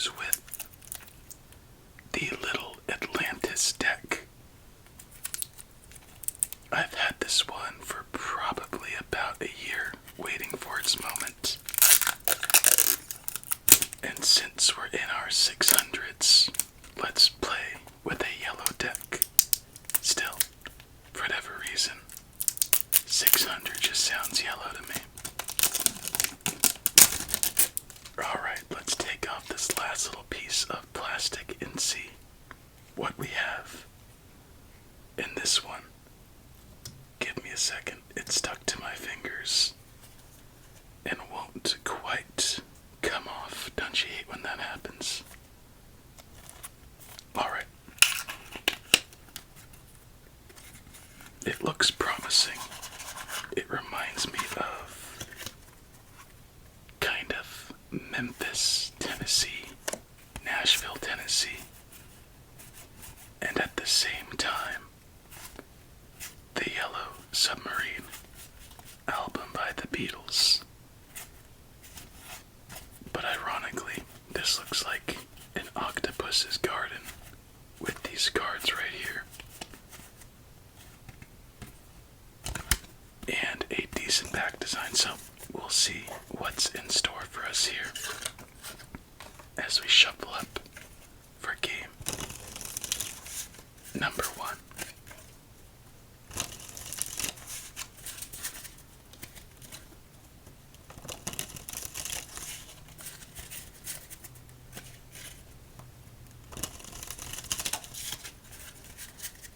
is with the little Atlantis deck. I've had this one for probably about a year, waiting for its moment. And since we're in our 600s, let's play with a yellow deck. Still, for whatever reason, 600 just sounds yellow to me. Alright, let's take off this last little piece of plastic and see what we have in this one. Give me a second, it's stuck to my fingers and won't quite come off. Don't you hate when that happens? Alright. It looks promising. It reminds me of kind of Memphis, Tennessee, Nashville, Tennessee, and at the same time, the Yellow Submarine album by the Beatles. But ironically, this looks like an octopus's garden with these cards right here. And a decent back design, so we'll see what's in store for us here as we shuffle up for game number 1.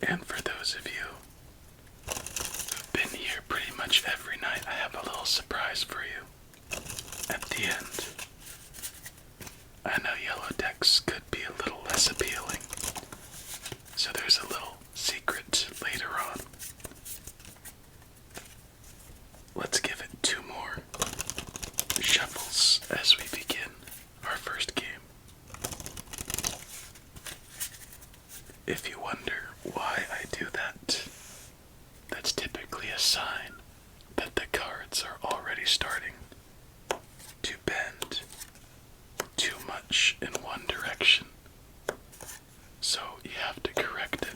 And for those of you who've been here pretty much every night, I have a little surprise for you at the end. I know yellow decks could be a little less appealing, so there's a little secret later on. Let's give it 2 more shuffles as we begin our first game. If you wonder why I do that, that's typically a sign that the cards are already starting to bend too much in one direction. So you have to correct it.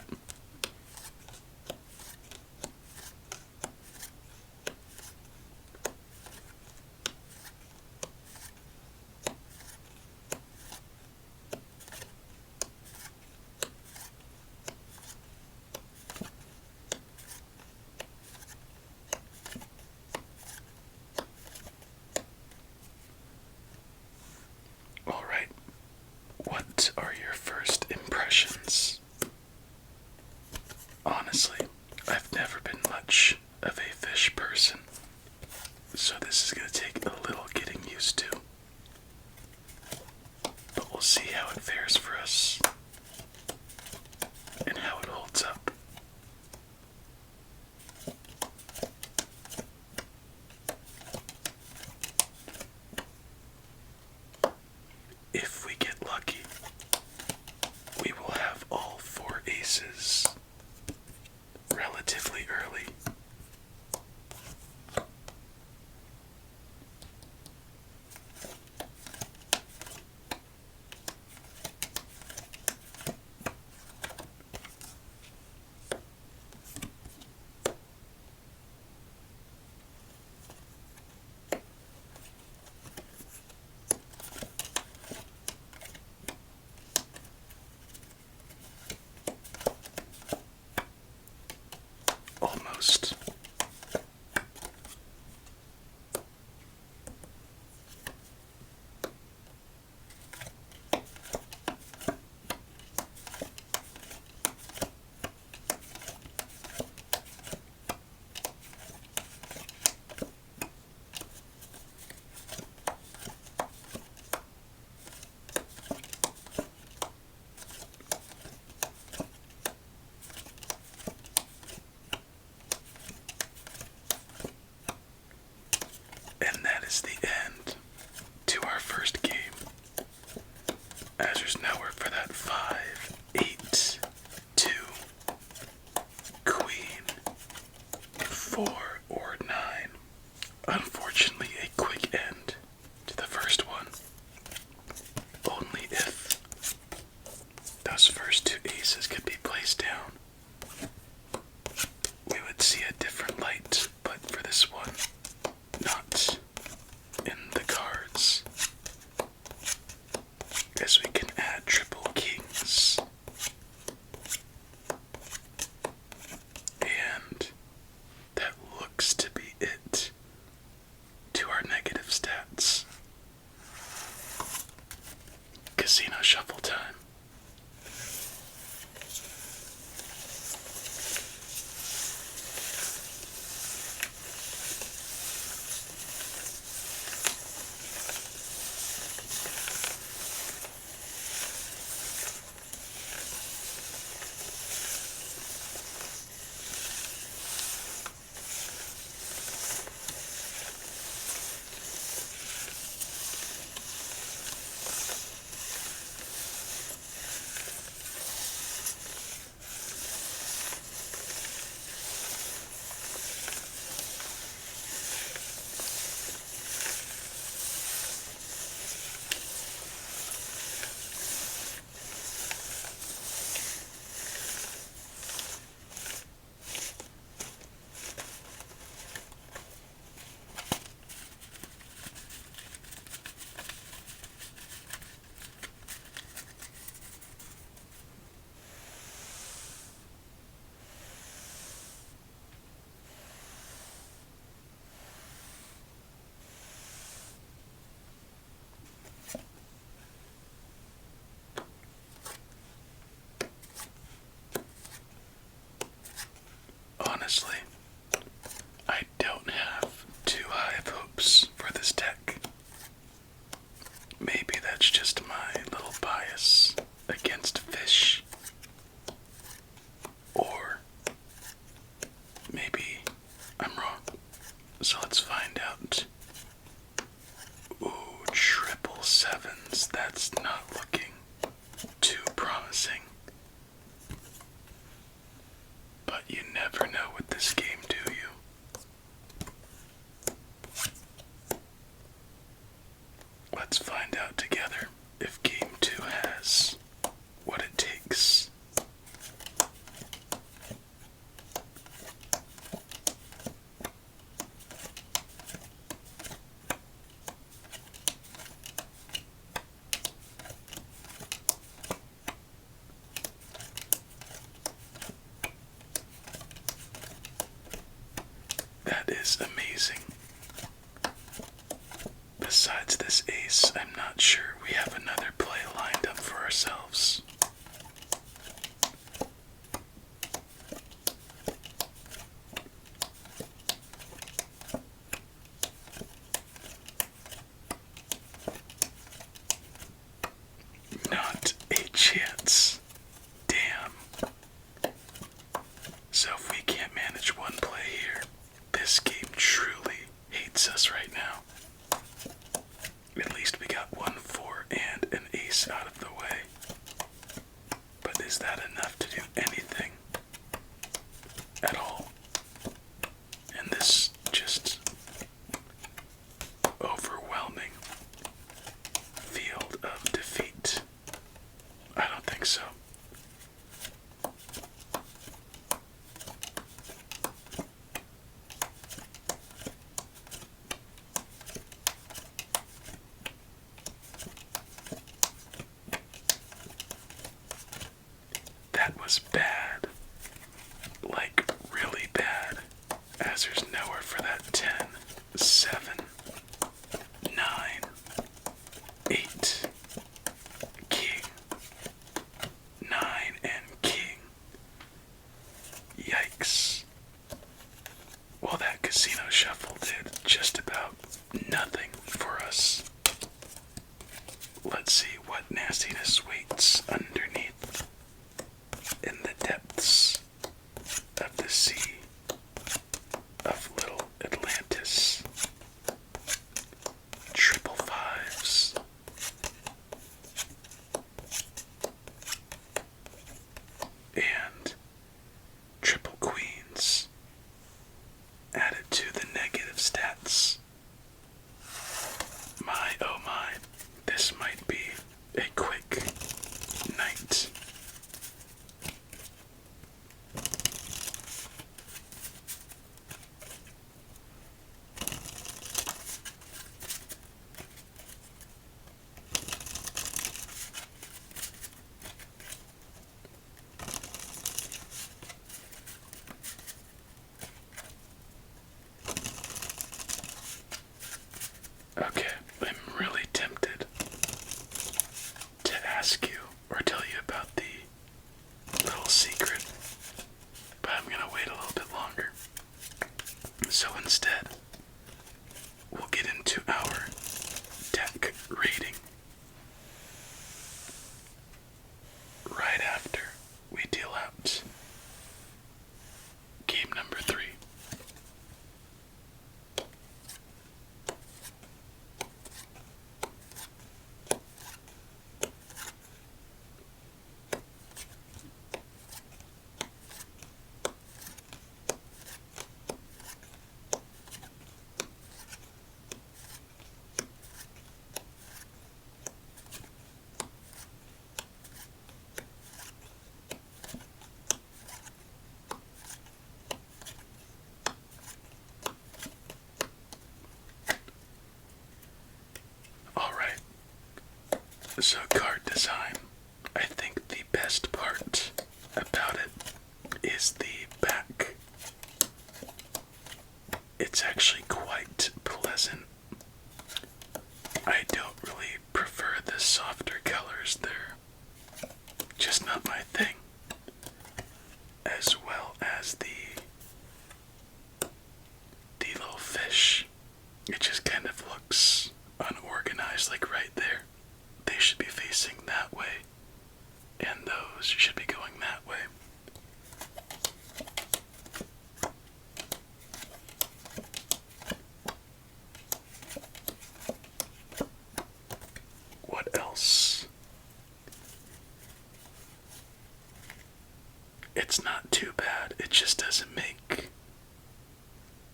Alright, what are your first impressions? Honestly, I've never been much of a fish person, so this is going to take a little getting used to. But we'll see how it fares for us and how it holds up. If we get lucky, we will have all 4 aces relatively early. Almost. And that is the end to our first game. As there's nowhere for that 5, 8, 2, queen, 4, or 9. Unfortunately, a quick end to the first one. Only if casino shuffle time. Honestly, I don't have too high of hopes for this deck. Maybe that's just my little bias against fish. Or maybe I'm wrong. So let's find out. Ooh, triple sevens. That's not looking too promising. But you never know with this game, do you? Let's find out together if game 2 has what it takes. That is amazing. Besides this ace, I'm not sure we have another play lined up for ourselves. Not a chance. Damn. So if we can't manage one play here, this game truly hates us right now. At least we got 1-4 and an ace out of the way. But is that enough to do anything at all in this just overwhelming field of defeat? I don't think so. That was bad. Like, really bad. As there's nowhere for that 10, 7, 9, 8, king, 9, and king. Yikes. Well, that casino shuffle did just about nothing for us. Let's see what nastiness waits underneath in the depths of the sea of little Atlantis. Triple fives. And triple queens added to the negative stats. My oh my, this might be a quick night. So card design, I think the best part about it is the back. It's actually quite pleasant. I don't really prefer the softer colors, they're just not my thing. As well as the little fish. It just kind of looks unorganized, like right there. They should be facing that way, and those should be going that way. What else? It's not too bad, it just doesn't make...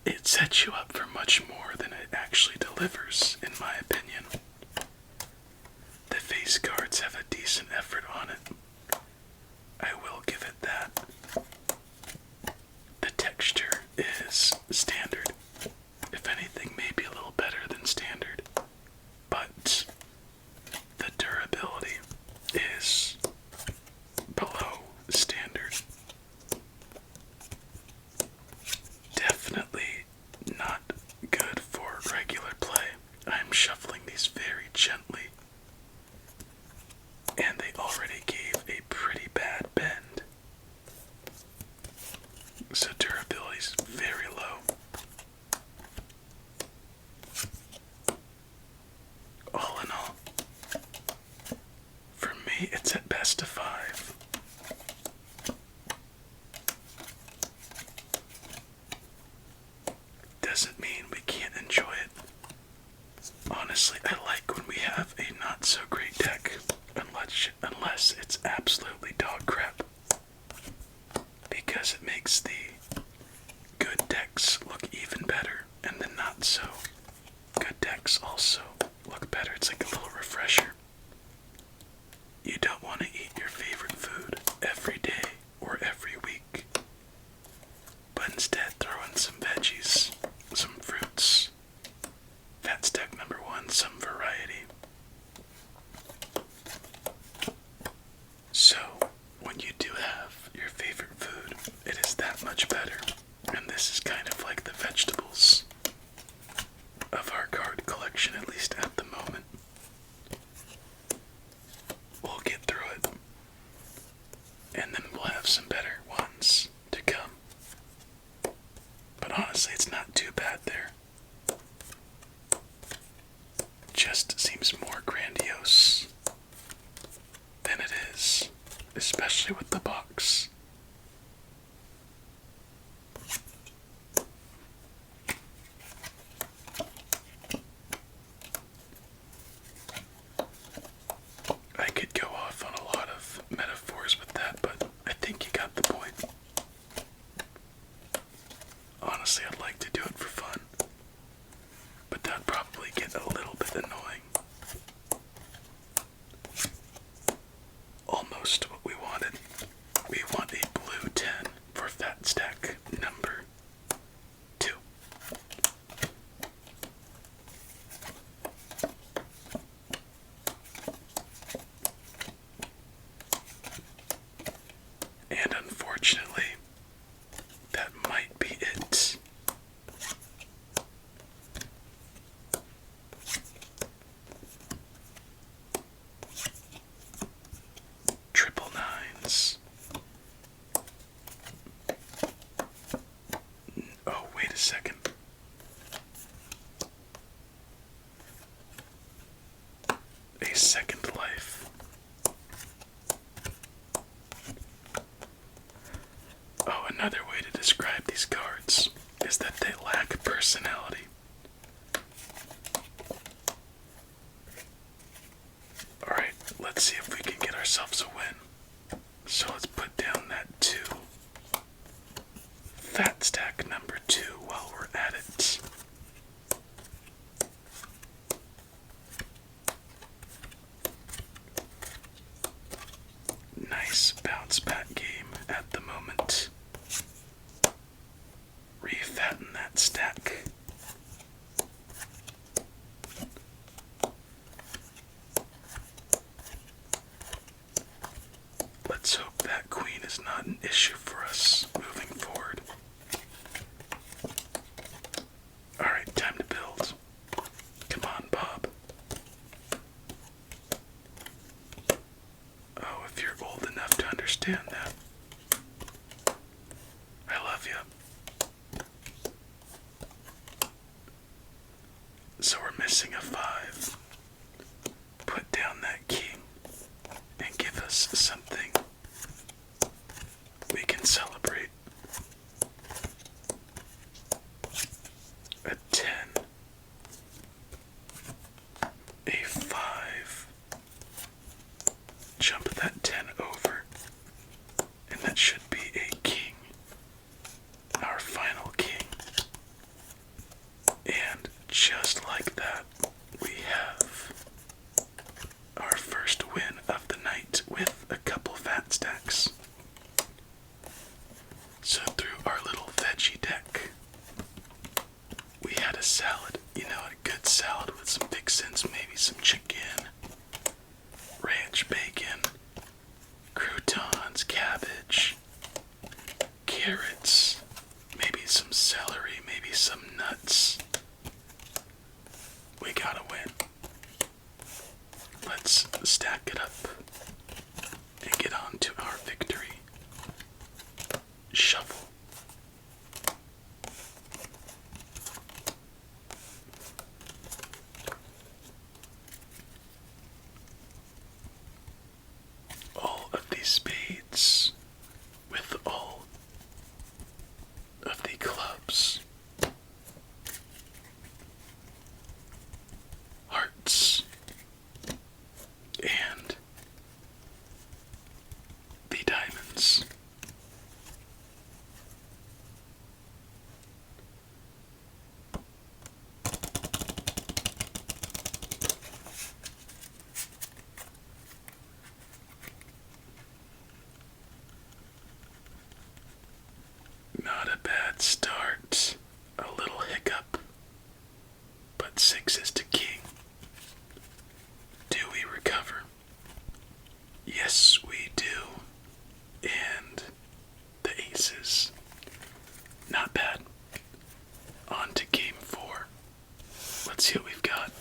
It sets you up for much more than it actually delivers, in my opinion. The face cards have a decent effort on it. I will give it that. The texture is standard. If anything, maybe a little better than standard. But the durability is below standard. Definitely not good for regular play. I'm shuffling these very gently. And they already gave a pretty bad bend. So durability's very low. All in all, for me it's at best a 5. Doesn't mean we can't enjoy it. Honestly, I like when we have a not so great deck, unless it's absolutely dog crap. Because it makes the good decks look even better, and the not so good decks also look better. It's like a little refresher. You don't want to eat your favorite food every day or every week, but instead throw in some veggies, some fruits, fat stack number 1, some variety. So, when you do have your favorite food, it is that much better. And this is kind of like the vegetables of our card collection, at least at the moment. We'll get through it. And then we'll have some better ones to come. But honestly, it's not too bad there. Just seems more grandiose than it is, especially with the box. I could go off on a lot of metaphors with that, but I think you got the point. Honestly, I'd like to do it for fun, but that'd probably get a little bit annoying. Almost what we wanted. We want a blue 10 for fat stack number 2. And unfortunately, that might be it. Triple nines. Oh, wait a second. A second life. Oh, another way to describe these cards is that they lack personality. Alright, let's see if we can get ourselves a win. So let's put down that 2. Fat stack number 2 while we're at it. Nice bounce back game at the moment. Refatten that stack. not an issue for us moving forward. Alright, time to build. Come on, Bob. Oh, if you're old enough to understand that. I love you. So we're missing a 5. Put down that king and give us something we can celebrate. A 10. A 5. Jump that 10 over. And that should be a king. Our final king. And just like that, we have our first win of the night with a couple fat stacks. So through our little veggie deck, we had a salad, a good salad with some fixins, maybe some chicken, ranch bacon, croutons, cabbage, carrots, maybe some celery, maybe some nuts. We gotta win. Let's stack it up and get on to our victory. Shuffle. All of these spades with all of the clubs. Hearts. And the diamonds. Not a bad start. A little hiccup. But 6 is to king. Do we recover? Yes, we do. And the aces. Not bad. On to game 4. Let's see what we've got.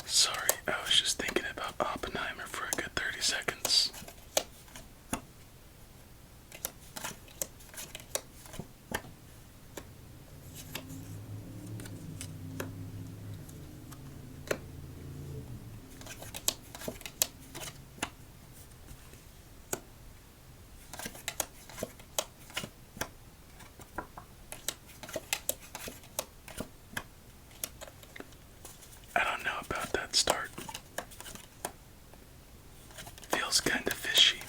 Sorry, I was just thinking about Oppenheimer for a good 30 seconds. feels kind of fishy.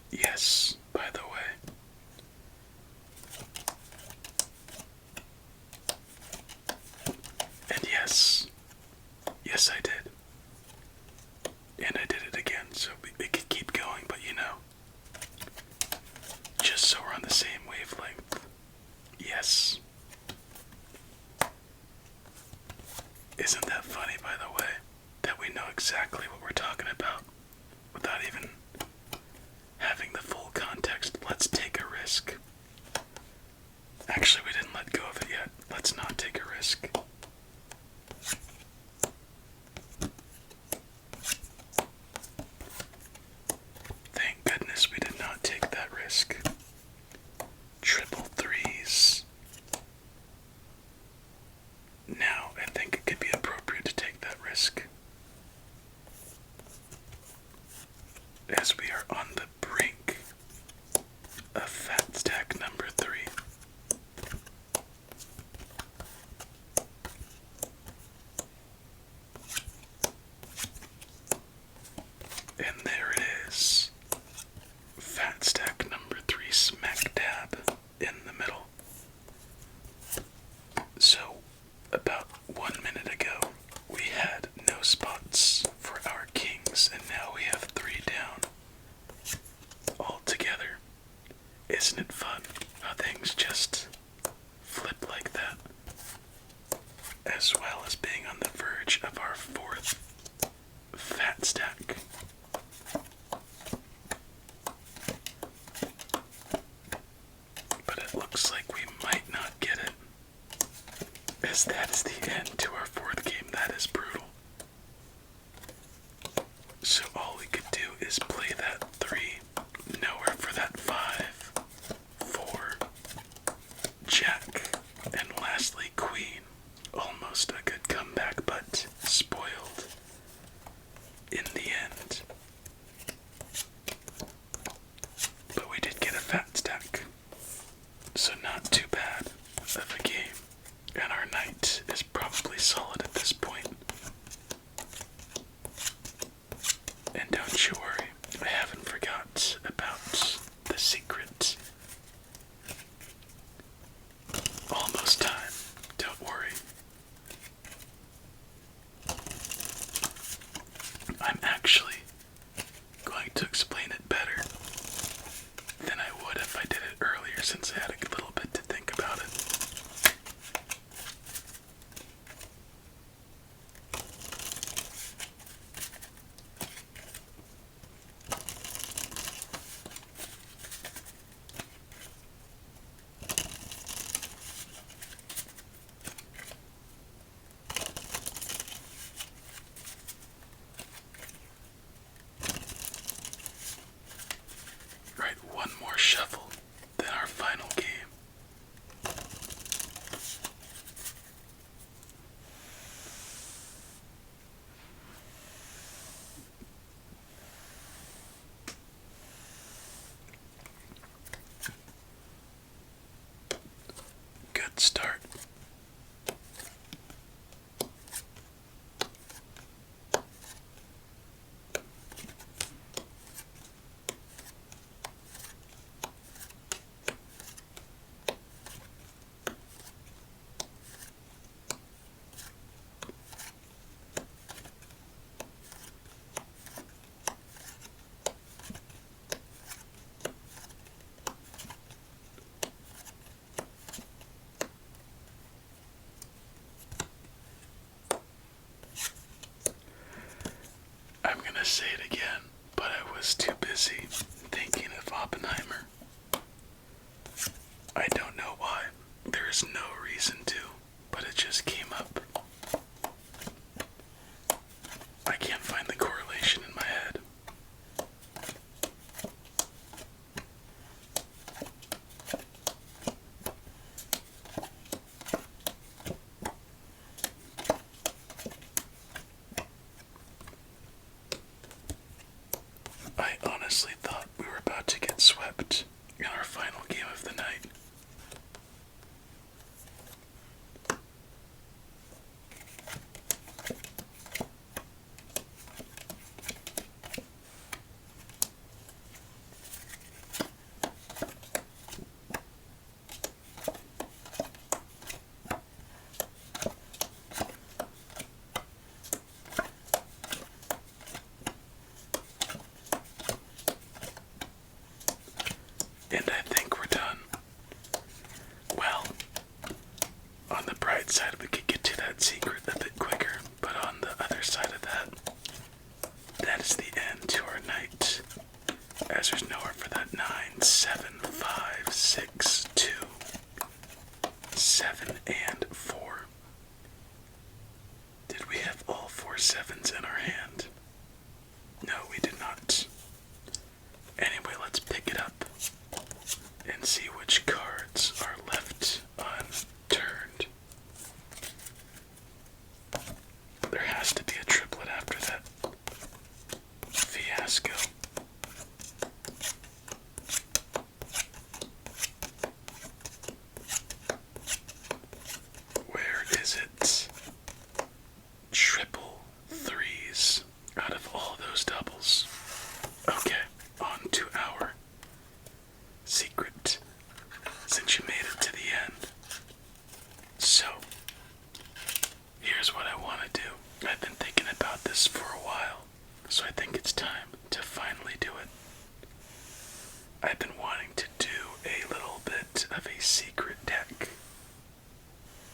Yes, by the way. And yes, I did. And I did it again, so we could keep going, but you know, just so we're on the same wavelength. Yes. Isn't that funny, by the way, that we know exactly what we're talking about without even having the full context? Let's take a risk. Actually, we didn't let go of it yet. Let's not take a risk. Thank goodness we did not take that risk. Triple threes. Now, I think it could be appropriate to take that risk. As we are on the brink of fat stack number 3. And there it is. Fat stack number 3 smack dab in the middle. So, about 1 minute ago, we had no spots for our kings, and now we have 3 down. All together. Isn't it fun how things just flip like that? As well as being on the verge of our 4th fat stack. But it looks like we might not get it. As that is the end to our 4th game. That is brutal. So all we could do is play that 3, nowhere for that 5, 4, Jack, and lastly Queen. Almost a good comeback, but spoiled in the end. But we did get a fat stack, so not too bad of a game. And our knight is probably solid at this point. And don't you worry, I haven't forgot about the secret. Almost time, don't worry. I'm actually going to explain it better than I would if I did it earlier, since I had a little bit to think about it. Right, one more shuffle, then our final game. Good start. I'm gonna say it again, but I was too busy thinking of Oppenheimer. I don't know why. There is no reason to, but it just came up. I can't find the correlation in my head. I honestly thought we were about to get swept in our final game of the night. bright side, we could get to that secret a bit quicker, but on the other side of that, that is the end to our night. As there's nowhere for that 9, 7, 5, 6, 2, 7, and 4. Did we have all 4 sevens in our hand? No, we did not. Anyway, let's pick it up and see which cards are left unturned. There has to be a triplet after that fiasco. Where is it? Triple threes out of all those doubles. Okay, on to our secret, since you made it to the end. So, here's what I want to do. I've been thinking about this for a while, so I think it's time to finally do it. I've been wanting to do a little bit of a secret deck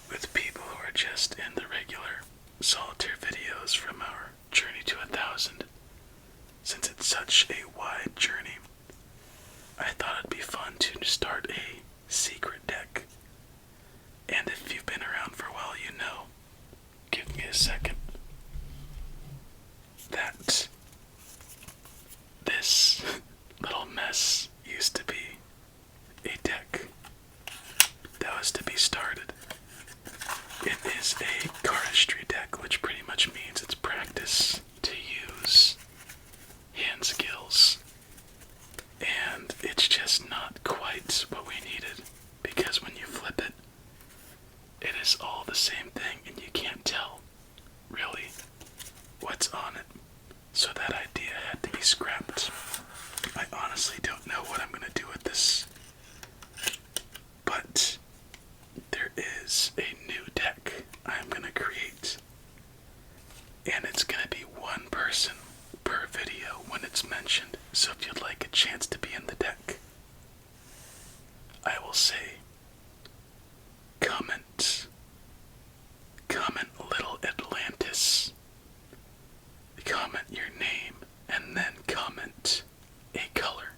with people who are just in the regular solitaire videos from our journey to 1,000. Since it's such a wide journey, I thought it'd be fun to start a secret deck. And if you've been around for a while, you know, give me a second, that this little mess used to be a deck that was to be started. It is a cardistry deck, which pretty much means it's practice to use hand skills. And it's just not quite what we needed, because when you flip it, it is all the same thing and you can't tell really what's on it. So that idea had to be scrapped. I honestly don't know what I'm going to do with this, but there is a new deck I'm going to create, and it's going to be one person per video when it's mentioned. So if you'd like a chance to be in the deck, I will say, comment Little Atlantis, comment your name, and then comment a color,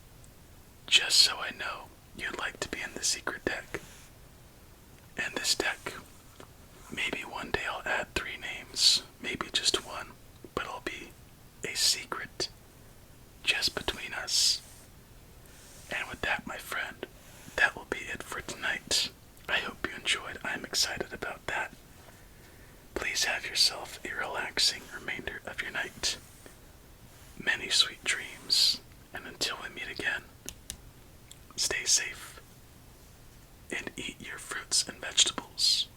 just so I know you'd like to be in the secret deck. And this deck, maybe one day I'll add 3 names, maybe just 1, but it'll be a secret just between us. And with that, my friend, that will be it for tonight. I hope you enjoyed. I'm excited about that. Please have yourself a relaxing remainder of your night. Many sweet dreams, and until we meet again, stay safe and eat your fruits and vegetables.